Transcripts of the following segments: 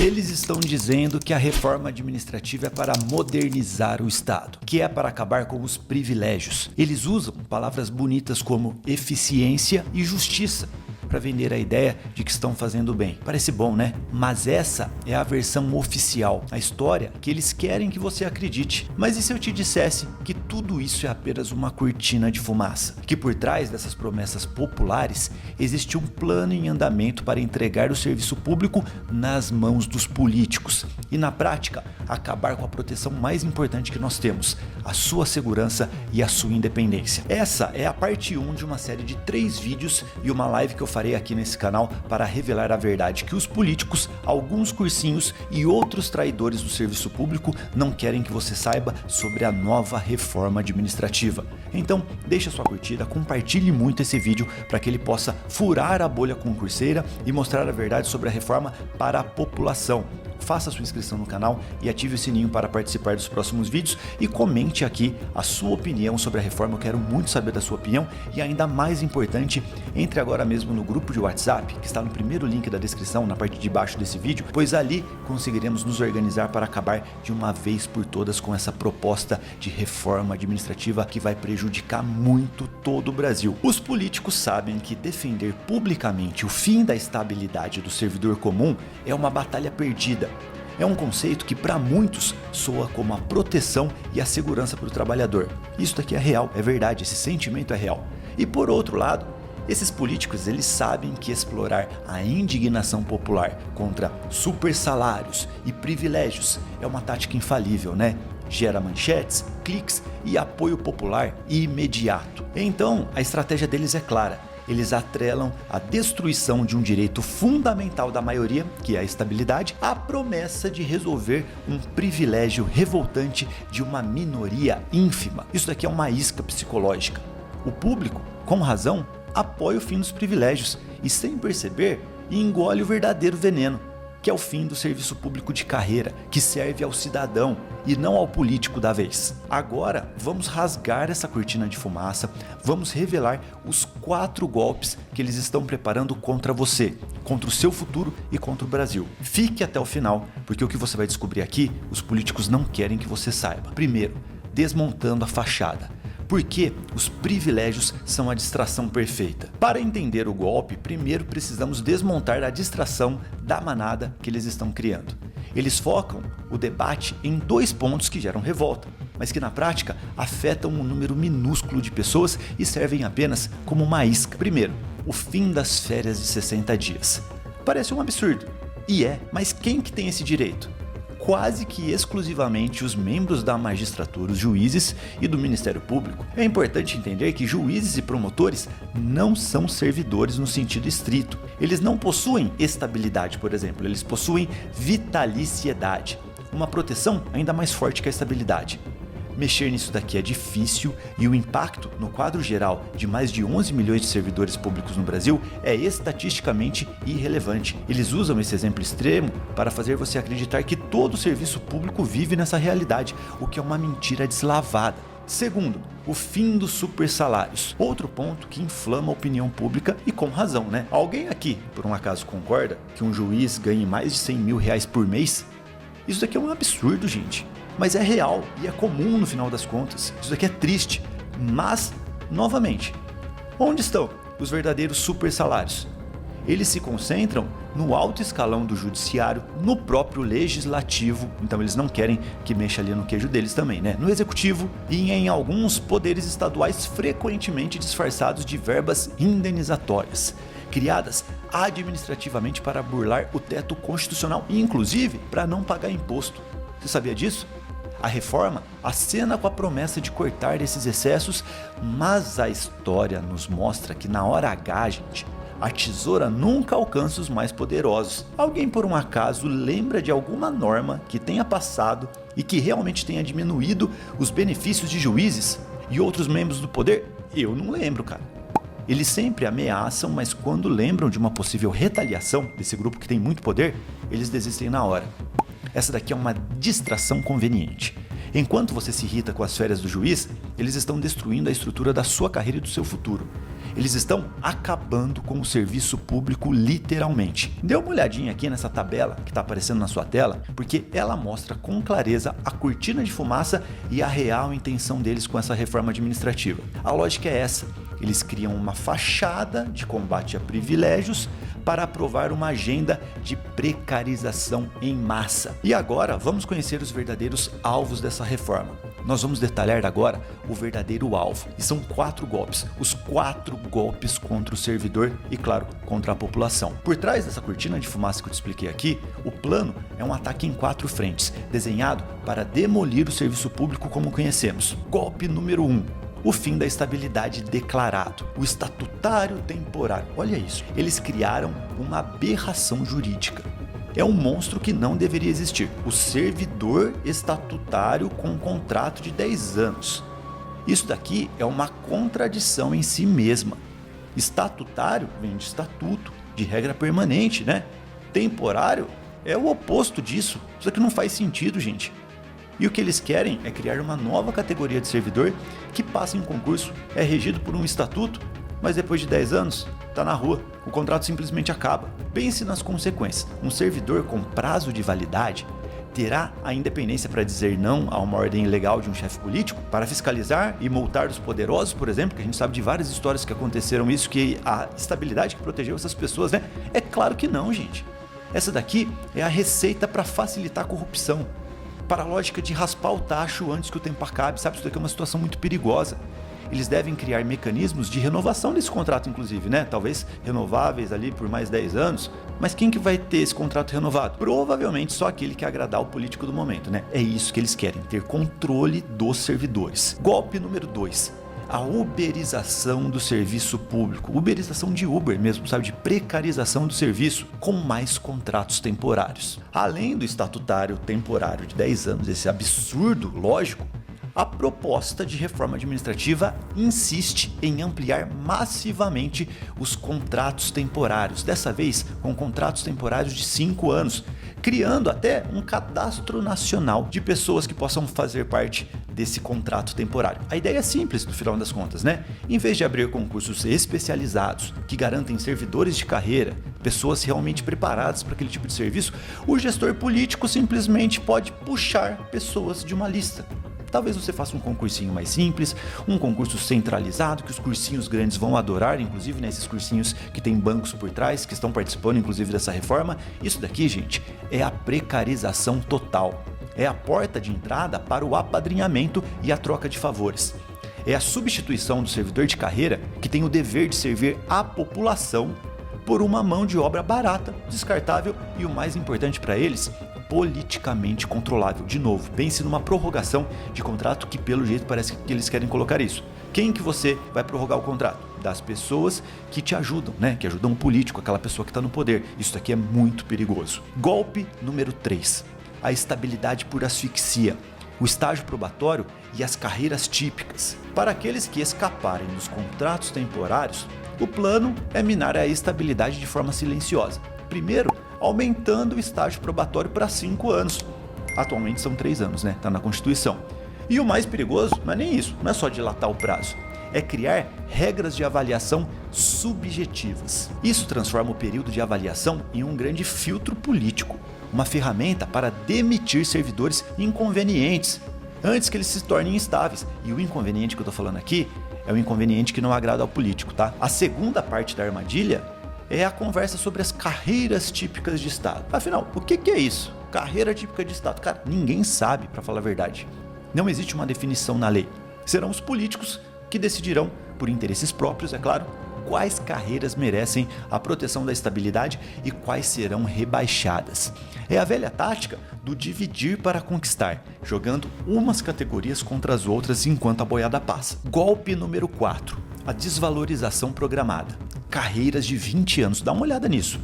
Eles estão dizendo que a reforma administrativa é para modernizar o Estado, que é para acabar com os privilégios. Eles usam palavras bonitas como eficiência e justiça para vender a ideia de que estão fazendo bem. Parece bom, né? Mas essa é a versão oficial, a história que eles querem que você acredite. Mas e se eu te dissesse que tudo isso é apenas uma cortina de fumaça? Que por trás dessas promessas populares existe um plano em andamento para entregar o serviço público nas mãos dos políticos e, na prática, acabar com a proteção mais importante que nós temos, a sua segurança e a sua independência. Essa é a parte 1 de uma série de 3 vídeos e uma live que eu farei aqui nesse canal para revelar a verdade que os políticos, alguns cursinhos e outros traidores do serviço público não querem que você saiba sobre a nova reforma administrativa. Então, deixa sua curtida, compartilhe muito esse vídeo para que ele possa furar a bolha concurseira e mostrar a verdade sobre a reforma para a população. Faça sua inscrição no canal e ative o sininho para participar dos próximos vídeos e comente aqui a sua opinião sobre a reforma. Eu quero muito saber da sua opinião e, ainda mais importante, entre agora mesmo no grupo de WhatsApp, que está no primeiro link da descrição, na parte de baixo desse vídeo, pois ali conseguiremos nos organizar para acabar de uma vez por todas com essa proposta de reforma administrativa que vai prejudicar muito todo o Brasil. Os políticos sabem que defender publicamente o fim da estabilidade do servidor comum é uma batalha perdida. É um conceito que para muitos soa como a proteção e a segurança para o trabalhador. Isso daqui é real, é verdade, esse sentimento é real. E por outro lado, esses políticos eles sabem que explorar a indignação popular contra super salários e privilégios é uma tática infalível, né? Gera manchetes, cliques e apoio popular imediato. Então, a estratégia deles é clara. Eles atrelam a destruição de um direito fundamental da maioria, que é a estabilidade, à promessa de resolver um privilégio revoltante de uma minoria ínfima. Isso daqui é uma isca psicológica. O público, com razão, apoia o fim dos privilégios e, sem perceber, engole o verdadeiro veneno, que é o fim do serviço público de carreira, que serve ao cidadão e não ao político da vez. Agora, vamos rasgar essa cortina de fumaça, vamos revelar os 4 golpes que eles estão preparando contra você, contra o seu futuro e contra o Brasil. Fique até o final, porque o que você vai descobrir aqui, os políticos não querem que você saiba. Primeiro, desmontando a fachada. Porque os privilégios são a distração perfeita. Para entender o golpe, primeiro precisamos desmontar a distração da manada que eles estão criando. Eles focam o debate em 2 pontos que geram revolta, mas que na prática afetam um número minúsculo de pessoas e servem apenas como uma isca. Primeiro, o fim das férias de 60 dias. Parece um absurdo. E é, mas quem que tem esse direito? Quase que exclusivamente os membros da magistratura, os juízes e do Ministério Público. É importante entender que juízes e promotores não são servidores no sentido estrito. Eles não possuem estabilidade, por exemplo, eles possuem vitaliciedade, uma proteção ainda mais forte que a estabilidade. Mexer nisso daqui é difícil e o impacto no quadro geral de mais de 11 milhões de servidores públicos no Brasil é estatisticamente irrelevante. Eles usam esse exemplo extremo para fazer você acreditar que todo o serviço público vive nessa realidade, o que é uma mentira deslavada. Segundo, o fim dos super salários. Outro ponto que inflama a opinião pública e com razão, né? Alguém aqui, por um acaso, concorda que um juiz ganhe mais de 100 mil reais por mês? Isso daqui é um absurdo, gente. Mas é real e é comum no final das contas. Isso daqui é triste. Mas, novamente, onde estão os verdadeiros super salários? Eles se concentram no alto escalão do judiciário, no próprio legislativo, então eles não querem que mexa ali no queijo deles também, né? No executivo e em alguns poderes estaduais frequentemente disfarçados de verbas indenizatórias, criadas administrativamente para burlar o teto constitucional e inclusive para não pagar imposto. Você sabia disso? A reforma acena com a promessa de cortar esses excessos, mas a história nos mostra que na hora H, gente, a tesoura nunca alcança os mais poderosos. Alguém por um acaso lembra de alguma norma que tenha passado e que realmente tenha diminuído os benefícios de juízes e outros membros do poder? Eu não lembro, cara. Eles sempre ameaçam, mas quando lembram de uma possível retaliação desse grupo que tem muito poder, eles desistem na hora. Essa daqui é uma distração conveniente. Enquanto você se irrita com as férias do juiz, eles estão destruindo a estrutura da sua carreira e do seu futuro. Eles estão acabando com o serviço público literalmente. Dê uma olhadinha aqui nessa tabela que está aparecendo na sua tela, porque ela mostra com clareza a cortina de fumaça e a real intenção deles com essa reforma administrativa. A lógica é essa: eles criam uma fachada de combate a privilégios para aprovar uma agenda de precarização em massa. E agora vamos conhecer os verdadeiros alvos dessa reforma. Nós vamos detalhar agora o verdadeiro alvo. E são 4 golpes, os 4 golpes contra o servidor e, claro, contra a população. Por trás dessa cortina de fumaça que eu te expliquei aqui, o plano é um ataque em 4 frentes, desenhado para demolir o serviço público como conhecemos. Golpe número 1. O fim da estabilidade declarado, o estatutário temporário. Olha isso, eles criaram uma aberração jurídica. É um monstro que não deveria existir. O servidor estatutário com um contrato de 10 anos. Isso daqui é uma contradição em si mesma. Estatutário vem de estatuto, de regra permanente, né? Temporário é o oposto disso. Isso aqui não faz sentido, gente. E o que eles querem é criar uma nova categoria de servidor que passa em concurso, é regido por um estatuto, mas depois de 10 anos, está na rua, o contrato simplesmente acaba. Pense nas consequências. Um servidor com prazo de validade terá a independência para dizer não a uma ordem ilegal de um chefe político, para fiscalizar e multar os poderosos, por exemplo, que a gente sabe de várias histórias que aconteceram isso, que a estabilidade que protegeu essas pessoas, né? É claro que não, gente. Essa daqui é a receita para facilitar a corrupção, para a lógica de raspar o tacho antes que o tempo acabe, sabe? Isso daqui é uma situação muito perigosa. Eles devem criar mecanismos de renovação desse contrato, inclusive, né? Talvez renováveis ali por mais 10 anos. Mas quem que vai ter esse contrato renovado? Provavelmente só aquele que agradar o político do momento, né? É isso que eles querem, ter controle dos servidores. Golpe número 2. A uberização do serviço público, uberização de Uber mesmo, sabe, de precarização do serviço, com mais contratos temporários. Além do estatutário temporário de 10 anos, esse absurdo, lógico, a proposta de reforma administrativa insiste em ampliar massivamente os contratos temporários, dessa vez com contratos temporários de 5 anos, criando até um cadastro nacional de pessoas que possam fazer parte desse contrato temporário. A ideia é simples, no final das contas, né? Em vez de abrir concursos especializados que garantem servidores de carreira, pessoas realmente preparadas para aquele tipo de serviço, o gestor político simplesmente pode puxar pessoas de uma lista. Talvez você faça um concursinho mais simples, um concurso centralizado, que os cursinhos grandes vão adorar, inclusive nesses cursinhos que tem bancos por trás, que estão participando inclusive dessa reforma. Isso daqui, gente, é a precarização total. É a porta de entrada para o apadrinhamento e a troca de favores. É a substituição do servidor de carreira que tem o dever de servir a população por uma mão de obra barata, descartável e, o mais importante para eles, politicamente controlável. De novo, pense numa prorrogação de contrato que, pelo jeito, parece que eles querem colocar isso. Quem que você vai prorrogar o contrato? Das pessoas que te ajudam, né? Que ajudam o político, aquela pessoa que está no poder. Isso aqui é muito perigoso. Golpe número 3. A estabilidade por asfixia, o estágio probatório e as carreiras típicas. Para aqueles que escaparem dos contratos temporários, o plano é minar a estabilidade de forma silenciosa. Primeiro, aumentando o estágio probatório para 5 anos. Atualmente são 3 anos, né? Tá na Constituição. E o mais perigoso não é nem isso, não é só dilatar o prazo. É criar regras de avaliação subjetivas. Isso transforma o período de avaliação em um grande filtro político, uma ferramenta para demitir servidores inconvenientes, antes que eles se tornem instáveis. E o inconveniente que eu tô falando aqui é o inconveniente que não agrada ao político, tá? A segunda parte da armadilha é a conversa sobre as carreiras típicas de Estado. Afinal, o que é isso? Carreira típica de Estado? Cara, ninguém sabe, para falar a verdade. Não existe uma definição na lei. Serão os políticos que decidirão, por interesses próprios, é claro, quais carreiras merecem a proteção da estabilidade e quais serão rebaixadas. É a velha tática do dividir para conquistar, jogando umas categorias contra as outras enquanto a boiada passa. Golpe número 4. A desvalorização programada. Carreiras de 20 anos, dá uma olhada nisso.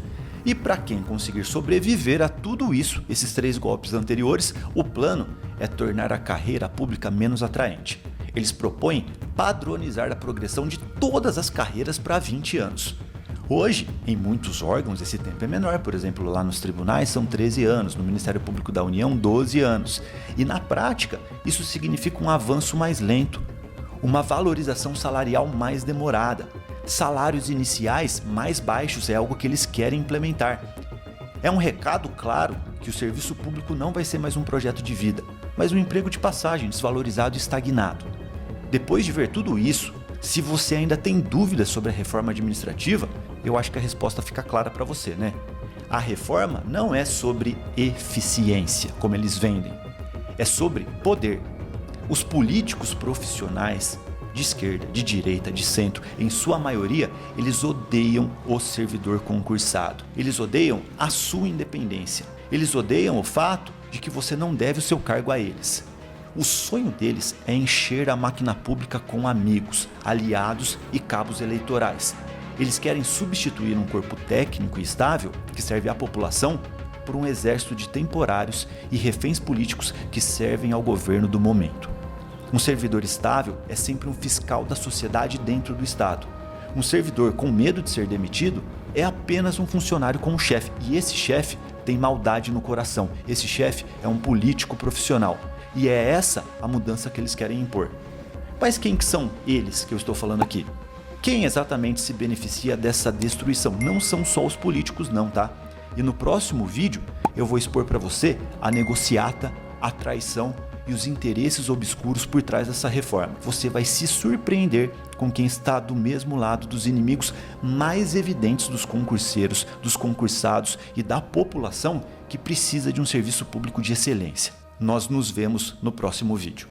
E para quem conseguir sobreviver a tudo isso, esses 3 golpes anteriores, o plano é tornar a carreira pública menos atraente. Eles propõem padronizar a progressão de todas as carreiras para 20 anos. Hoje, em muitos órgãos, esse tempo é menor. Por exemplo, lá nos tribunais são 13 anos, no Ministério Público da União, 12 anos. E na prática, isso significa um avanço mais lento, uma valorização salarial mais demorada. Salários iniciais mais baixos é algo que eles querem implementar. É um recado claro que o serviço público não vai ser mais um projeto de vida, mas um emprego de passagem desvalorizado e estagnado. Depois de ver tudo isso, se você ainda tem dúvidas sobre a reforma administrativa, eu acho que a resposta fica clara para você, né? A reforma não é sobre eficiência, como eles vendem. É sobre poder. Os políticos profissionais de esquerda, de direita, de centro, em sua maioria, eles odeiam o servidor concursado. Eles odeiam a sua independência. Eles odeiam o fato de que você não deve o seu cargo a eles. O sonho deles é encher a máquina pública com amigos, aliados e cabos eleitorais. Eles querem substituir um corpo técnico e estável que serve à população por um exército de temporários e reféns políticos que servem ao governo do momento. Um servidor estável é sempre um fiscal da sociedade dentro do Estado. Um servidor com medo de ser demitido é apenas um funcionário com um chefe, e esse chefe tem maldade no coração. Esse chefe é um político profissional. E é essa a mudança que eles querem impor. Mas quem que são eles que eu estou falando aqui? Quem exatamente se beneficia dessa destruição? Não são só os políticos não, tá? E no próximo vídeo eu vou expor para você a negociata, a traição e os interesses obscuros por trás dessa reforma. Você vai se surpreender com quem está do mesmo lado dos inimigos mais evidentes dos concurseiros, dos concursados e da população que precisa de um serviço público de excelência. Nós nos vemos no próximo vídeo.